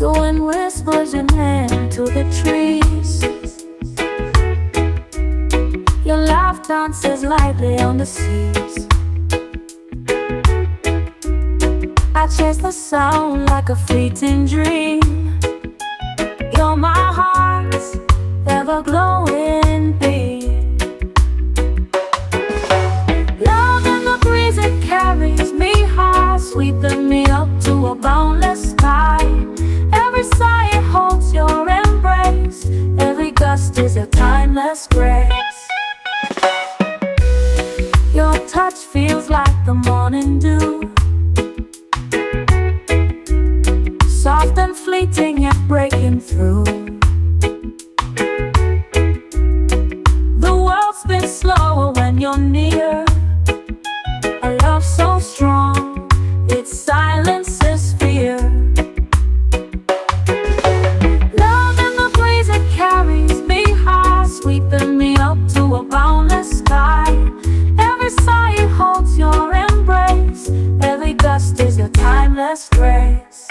The wind whispers your name to the trees. Your laugh dances lightly on the seas. I chase the sound like a fleeting dream. You're my heart's ever-glowing beam. Love in the breeze, it carries me high, sweeping me up to a boundless sky. Every sigh, it holds your embrace. Every gust is your timeless grace. Your touch feels like the morning dew, soft and fleeting yet breaking through. The world spins slower when you're near. A love so strong, it silences fear. Love in the breeze, it carries me high, sweeping me up to a boundless sky. Every sigh, it holds your embrace. Every gust is your timeless grace.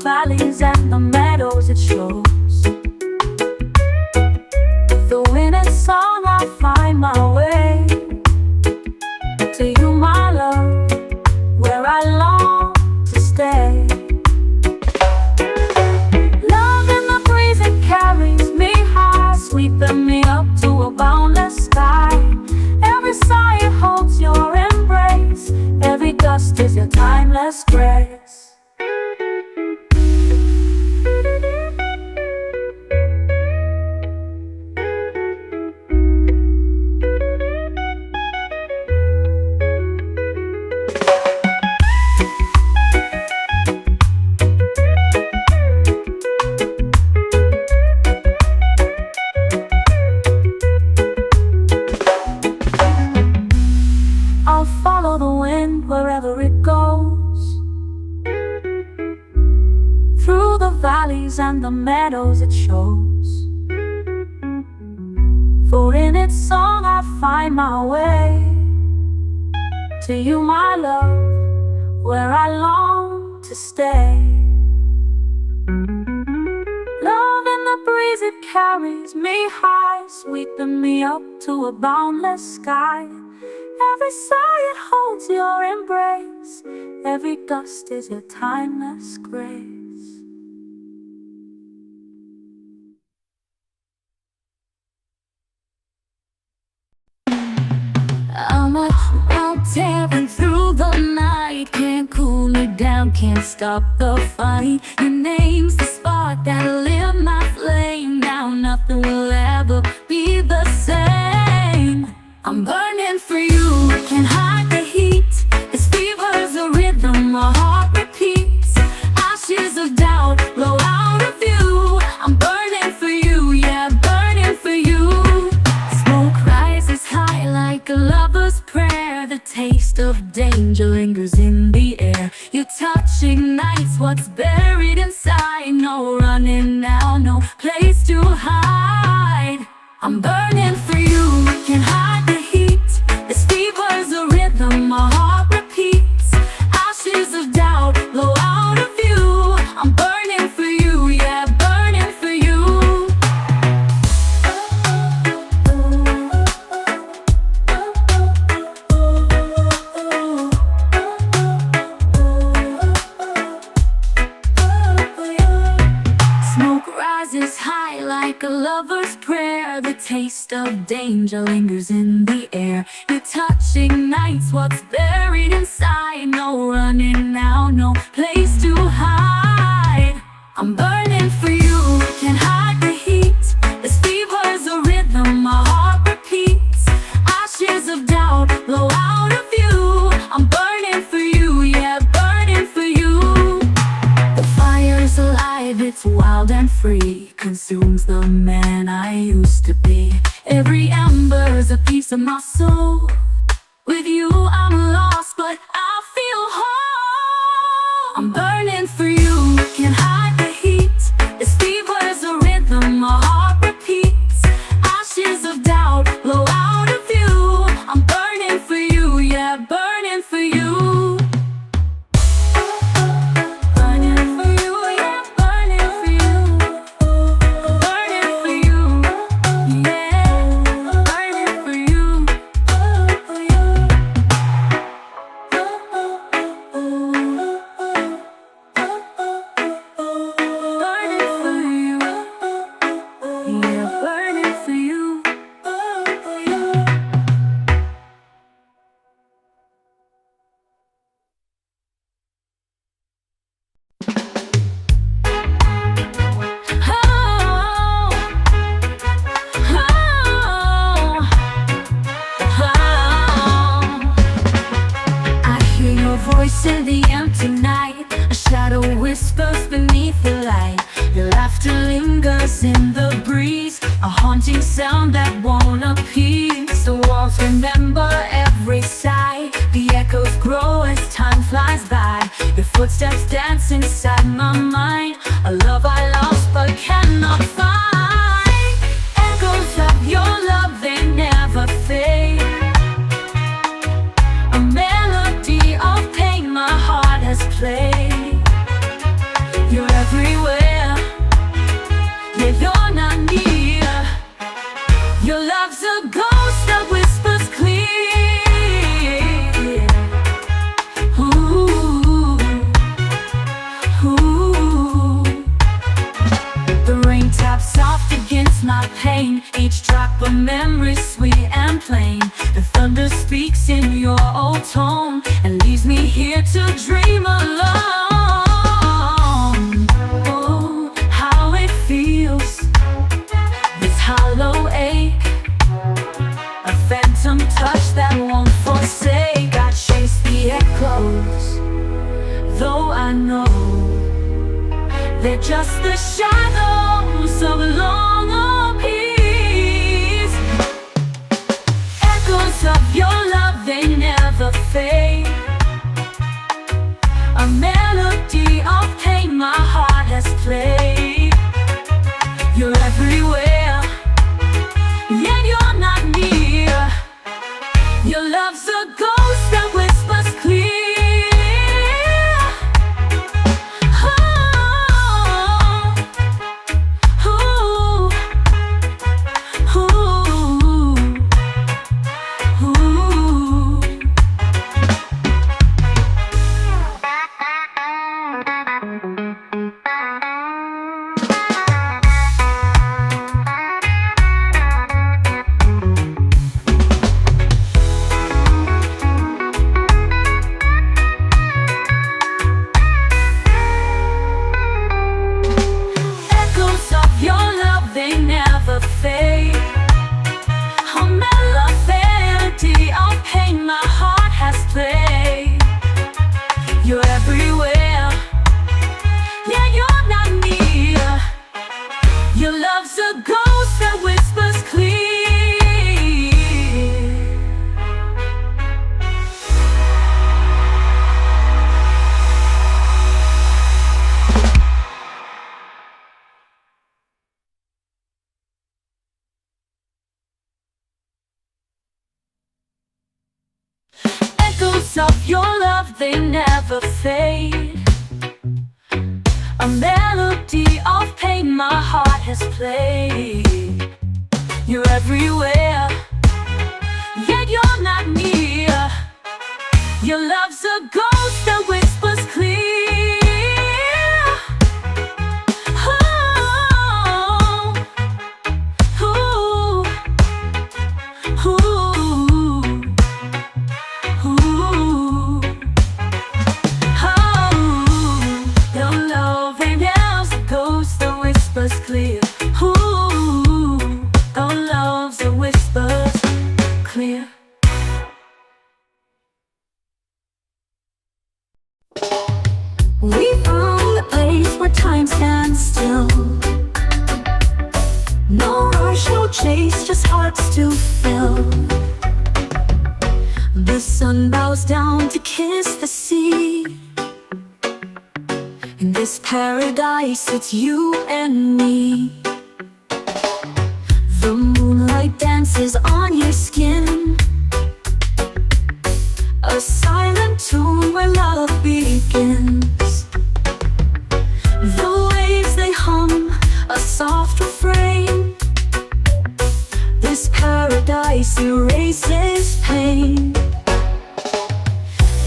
Valleys and the meadows it shows. The wind and song, I find my way to you, my love, where I long to stay. Love in the breeze, it carries me high, sweeping me up to a boundless sky. Every sigh, it holds your embrace. Every gust is your timeless grace. I'll follow the wind wherever it goes, through the valleys and the meadows it shows. For in its song I find my way to you, my love, where I long to stay. Love in the breeze, it carries me high, sweeping me up to a boundless sky. Every sigh, it holds your embrace. Every gust is your timeless grace. I'm out tearing through the night. Can't cool it down, can't stop the fight. Your name's the spark that lit my flame. Now nothing will ever be the same. I'm burning for you, can't hide the heat. This fever's a rhythm, my heart repeats. Ashes of doubt blow out of view. I'm burning for you, yeah, burning for you. Smoke rises high like a lover's prayer. The taste of danger lingers in the air. Your touch ignites what's buried inside. No running now, no place to hide. I'm burning for you, can't hide the heat. This fever's a rhythm, my heart repeats. Ashes of doubt blow out of view. I'm burning for you, yeah, burning for you. Smoke rises high like a lover's prayer. The taste of danger lingers in the air. Your touch ignites what's buried inside. No running now, no place to hide. I'm burning for you, can't hide the heat. This fever's a rhythm, my heart repeats. Ashes of doubt blow out of view. I'm burning for you, yeah, burning for you. The fire's alive, it's wild and free. Consumes the man I used to be. Every ember's a piece of my soul. With you I'm lost, but but I feel whole. I'm burning for you, can't hide the heat. This fever is a rhythm my heart repeats. Ashes of doubt blow out of view. I'm burning for you, yeah, burning for you. Burning for you, yeah, burning for you. Burning for you, yeah, burning for you. Voice in the empty night, a shadow whispers beneath the light. Your laughter lingers in the breeze, a haunting sound that won't appease. The walls remember every sigh, the echoes grow as time flies by. Your footsteps dance inside my mind, a love I lost but cannot find. Echoes of your love, they never fade. A melody of pain my heart has played. You're everywhere, yeah, you're not near. Your love's a ghost that whispers clear. Ooh, ooh. The rain taps soft against my pain, each drop a memory sweet and plain. The thunder speaks in your old tone and leaves me here to dream alone. Oh, how it feels, this hollow ache, a phantom touch that won't forsake. I chase the echoes, though I know they're just the shadows of long peace. Echoes of your love, they never fade. A melody of pain my heart has played. You're everywhere, yet you're not near. Your love's a ghost that whispers clear. Of your love, they never fade. A melody of pain my heart has played. You're everywhere, yet you're not near. Your love's a ghost that whispers clear. Clear. Ooh, our love's a whispers clear. We found the place where time stands still. No rush, no chase, just hearts to fill. The sun bows bows down to kiss the sea. In this paradise, it's you and me. The moonlight dances on your skin, a silent tune where love begins. The waves, they hum a soft refrain. This paradise erases pain.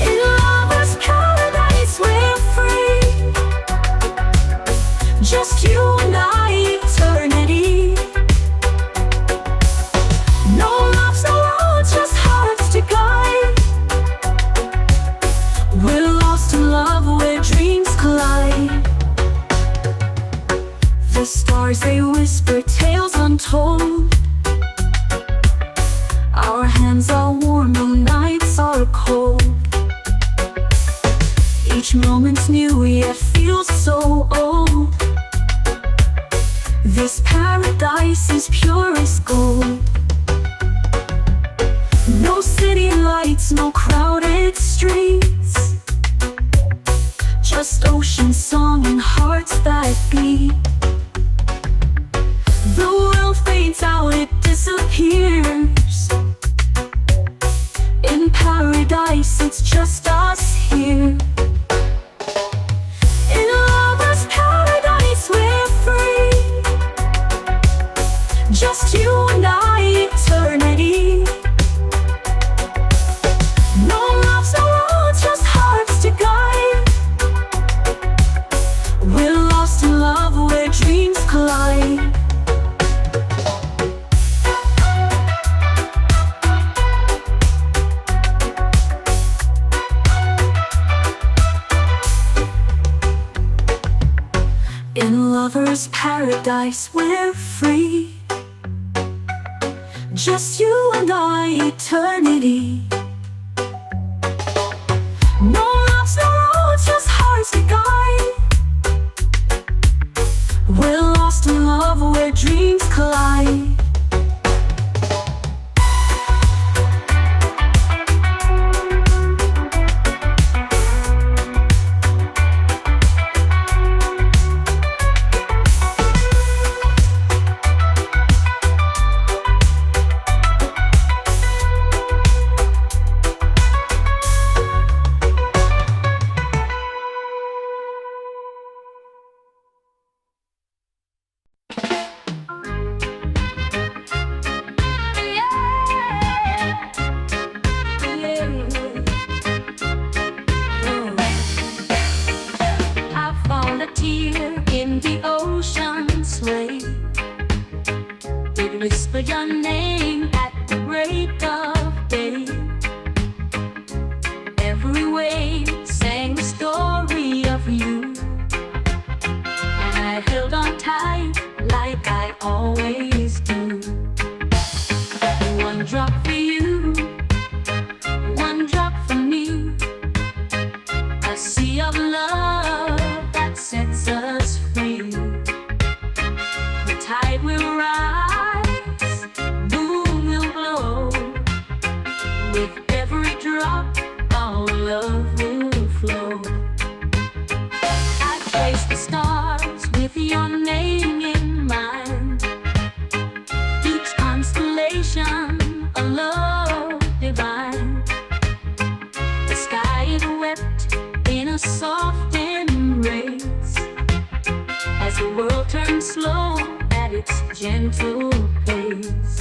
In lover's paradise, we're free. Just you and I, eternity. No loves, no roads, just hearts to guide. We're lost in love where dreams collide. The stars, they whisper tales untold. Our hands are warm, the nights are cold. Each moment's new, yet feels so old. This paradise is pure as gold. No city lights, no crowded streets, just ocean song and hearts that beat. The world fades out, it disappears. In paradise, it's just us here. In lover's paradise, we're free. Just you and I, eternity. No loves, no roads, just hearts to guide. We're lost in love where dreams collide. In lover's paradise, we're free. Just you and I, eternity. No loves, no roads, just hearts to guide. We're lost in love where dreams collide. Whisper your name at the break of day. Every wave sang the story of you, and I held on tight like I always do. One drop for you, one drop for me, a sea of love that sets us free. The tide will rise, love will flow. I trace the stars with your name in mind. Each constellation a love divine. The sky is wept in a soft embrace as the world turns slow at its gentle pace.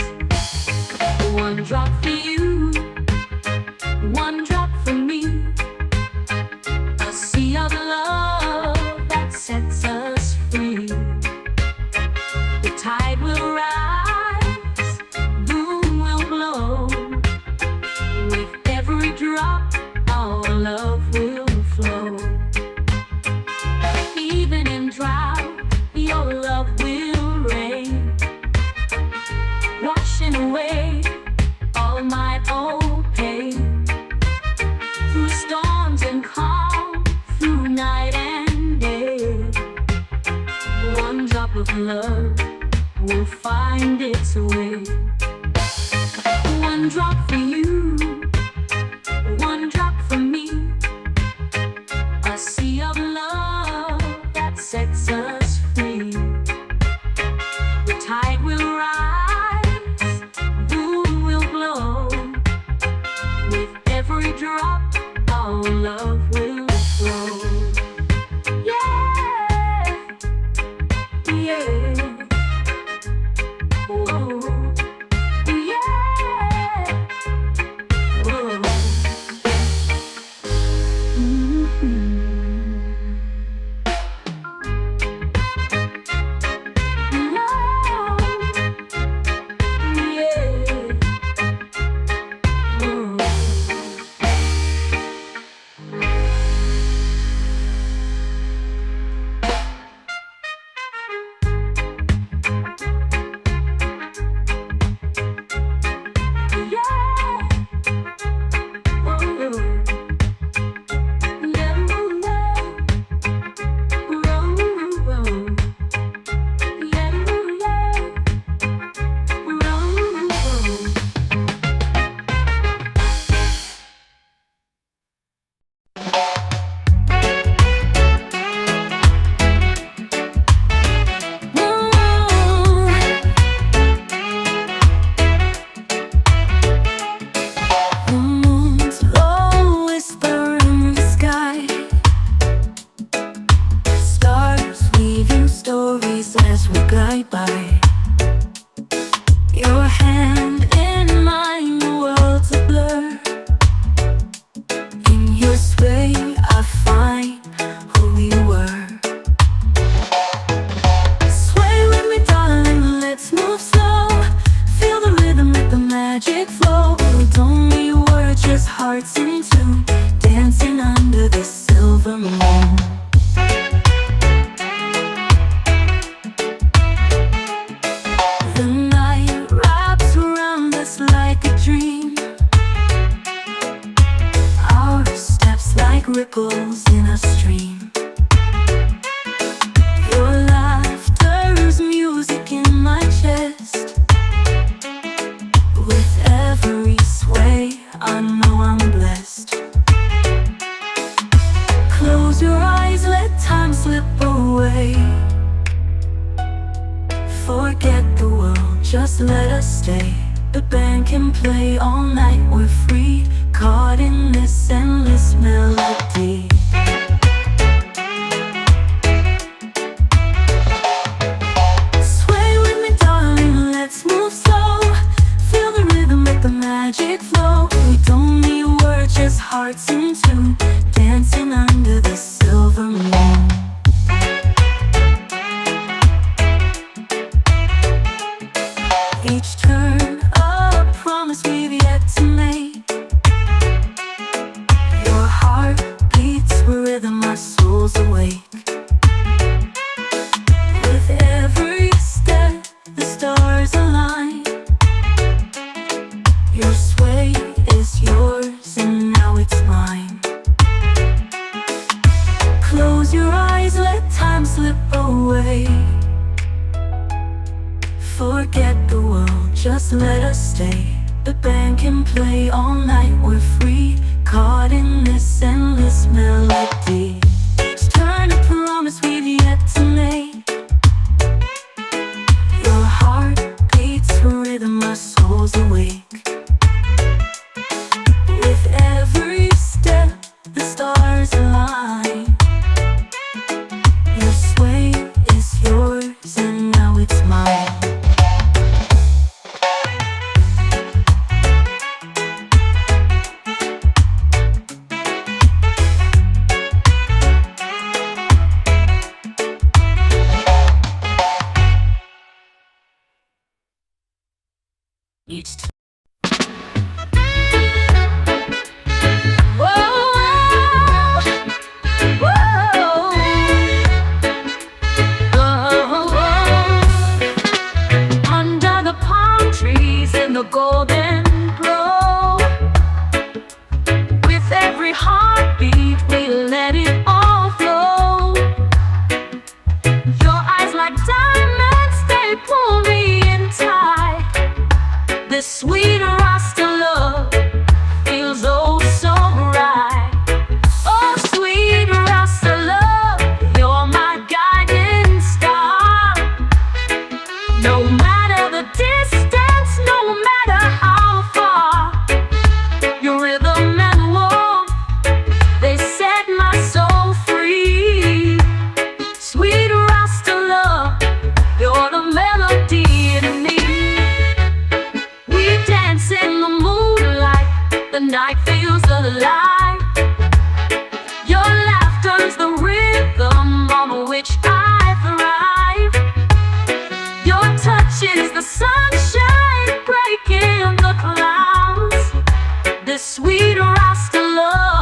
One drop for you, one drop for me, a sea of love that sets us free. our love will flow. Yeah, yeah. Whoa, yeah. Whoa. As we glide by, your hand in mine, the world's a blur. In your sway, I find who you were. Sway with me, darling, let's move slow. Feel the rhythm, let the magic flow. Don't need words, just hearts in tune, dancing under the silver moon. Ripples in a stream. Your laughter's music in my chest. With every sway, I know I'm blessed. Close your eyes, let time slip away. Forget the world, just let us stay. The band can play all night, we're free, caught in this endless melody. Sway with me, darling, let's move slow. Feel the rhythm, make the magic flow. We don't need words, just hearts in tune, dancing under the silver moon. Each turn a promise we've yet to make. Your heart beats with rhythm, my soul's awake. With every step, the stars align. Your sway is yours and now it's mine. Close your eyes, let time slip away. Forget the world, just let us stay. The band can play all night, we're free, caught in this endless melody. Each turn a promise we've yet to make. Your heart beats for rhythm, my soul's awake. With every step, the stars align. Your sway is yours and now it's mine. Whoa, whoa, the night feels alive. Your laughter's the rhythm on which I thrive. Your touch is the sunshine breaking the clouds. This sweet Rasta love